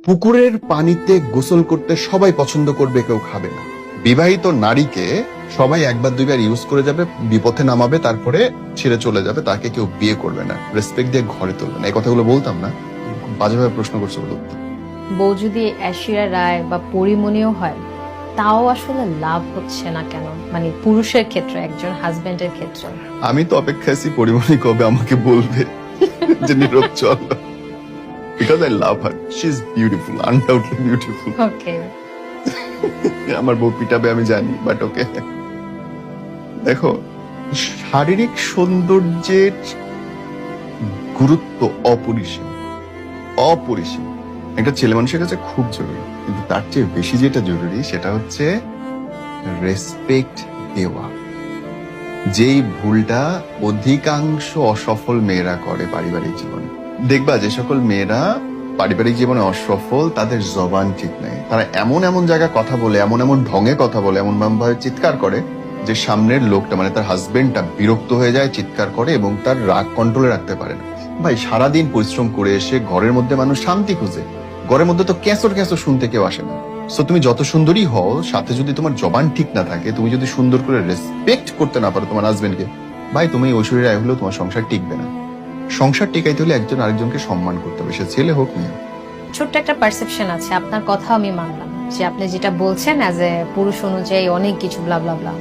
পুকুরের পানিতে গোসল করতে সবাই পছন্দ করবে, কেউ খাবে না। বিবাহিত নারীকে সবাই একবার দুইবার ইউজ করে যাবে, বিপথে নামাবে, তারপরে ছেড়ে চলে যাবে, তাকে কেউ বিয়ে করবে না, রেসপেক্ট দিয়ে ঘরে তুলবে না। এই কথাগুলো বলতাম না, খুব বাজেভাবে প্রশ্ন করছে বলে উত্তর। বউ যদি ঐশ্বরিয়া রায় বা পরিমণিও হয়, তাও আসলে লাভ হচ্ছে না কেন? মানে পুরুষের ক্ষেত্রে, একজন হাজবেন্ডের ক্ষেত্রে। আমি তো অপেক্ষা আছি পরিমণি কবে আমাকে বলবে যে নীরব চল, because I love her, she is beautiful, undoubtedly beautiful. Okay, আমার বউ পিটাবে আমি জানি, বাট ওকে। দেখো, শারীরিক সৌন্দর্যের গুরুত্ব অপরিসীম, অপরিসীম। একটা ছেলে মানুষের কাছে খুব জরুরি, কিন্তু তার চেয়ে বেশি যেটা জরুরি সেটা হচ্ছে রেসপেক্ট দেওয়া। যেই ভুলটা অধিকাংশ অসফল মেয়েরা করে পারিবারিক জীবনে। দেখবা যে সকল মেয়েরা পারিবারিক জীবনে অসফল, তাদের জবান ঠিক নেই। তারা এমন এমন জায়গায় কথা বলে, এমন এমন ঢঙে কথা বলে, এমন ভাবে চিৎকার করে যে সামনের লোকটা, মানে তার হাজবেন্ডটা বিরক্ত হয়ে যায়, চিৎকার করে এবং তার রাগ কন্ট্রোলে রাখতে পারে না। ভাই, সারাদিন পরিশ্রম করে এসে ঘরের মধ্যে মানুষ শান্তি খুঁজে, ঘরের মধ্যে তো ক্যাঁচর ক্যাঁচর শুনতে কেউ আসে না। সো তুমি যত সুন্দরী হও, সাথে যদি তোমার জবান ঠিক না থাকে, তুমি যদি সুন্দর করে রেসপেক্ট করতে না পারো তোমার হাজবেন্ডকে, ভাই তুমি ঐশ্বরিয়া রায় হলেও তোমার সংসার টিকবে না। সংসার টিকাইতে হলে একজন আরেকজনকে সম্মান করতে হবে, সে ছেলে হোক মেয়ে। ছোট্ট একটা পারসেপশন আছে, আপনার কথা আমি মানলাম যে আপনি যেটা বলছেন অ্যাজ এ পুরুষ অনুযায়ী অনেক কিছু ব্লা ব্লা ব্লা।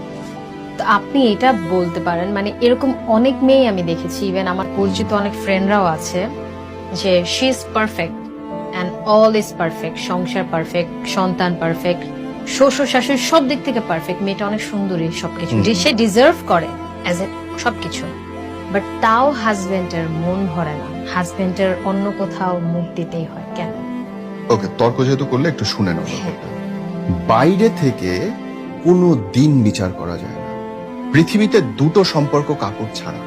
তো আপনি এটা বলতে পারেন, মানে এরকম অনেক মেয়ে আমি দেখেছি, ইভেন আমার পরিচিত অনেক ফ্রেন্ডরাও আছে, যে she is perfect and all is perfect, সংসার পারফেক্ট, সন্তান পারফেক্ট, শ্বশুর শাশুড়ি সব দিক থেকে পারফেক্ট, মেয়েটা অনেক সুন্দরী, সবকিছু সে ডিজার্ভ করে অ্যাজ এ সবকিছু, বাট তাও হাজবেন্ডের মন ভরে না, হাজবেন্ডের অন্য কোথাও মুখ দিতেই হয় কেন? ওকে, তর্ক যেহেতু করলে একটু শুনে নাও ব্যাপারটা। বাইরে থেকে কোনো দিন বিচার করা যায় না। পৃথিবীতে দুটো সম্পর্ক কাপড় ছাড়া,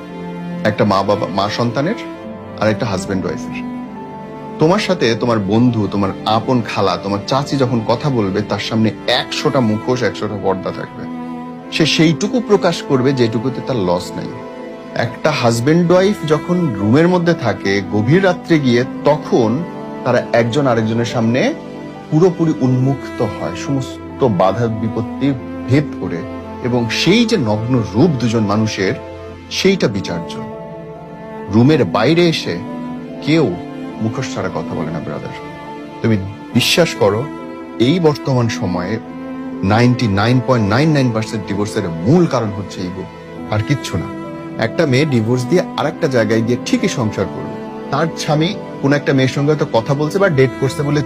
একটা মা বাবা, মা সন্তানের, আর একটা হাজবেন্ড ওয়াইফের। তোমার সাথে তোমার বন্ধু, তোমার আপন খালা, তোমার চাচি যখন কথা বলবে, তার সামনে 100টা মুখোশ, 100টা পর্দা থাকবে। সে সেইটুকু প্রকাশ করবে যেটুকুতে তার লস নাই। একটা হাজবেন্ড ওয়াইফ যখন রুমের মধ্যে থাকে গভীর রাত্রে গিয়ে, তখন তারা একজন আরেকজনের সামনে পুরোপুরি উন্মুক্ত হয়, সমস্ত বাধা বিপত্তি ভেদ করে, এবং সেই যে নগ্ন রূপ দুজন মানুষের, সেইটা বিচার্য। রুমের বাইরে এসে কেউ মুখোশ ছাড়া কথা বলে না ব্রাদার। তুমি বিশ্বাস করো, এই বর্তমান সময়ে 99.99% ডিভোর্সের মূল কারণ হচ্ছে ইগো, আর কিচ্ছু না। একটা মেয়ে ডিভোর্স দিয়ে আরেকটা জায়গায় গিয়ে ঠিকই সংসার করবে, তার স্বামী কোন একটা মেয়ের সঙ্গে হয়তো কথা বলছে বা ডেট করছে বলে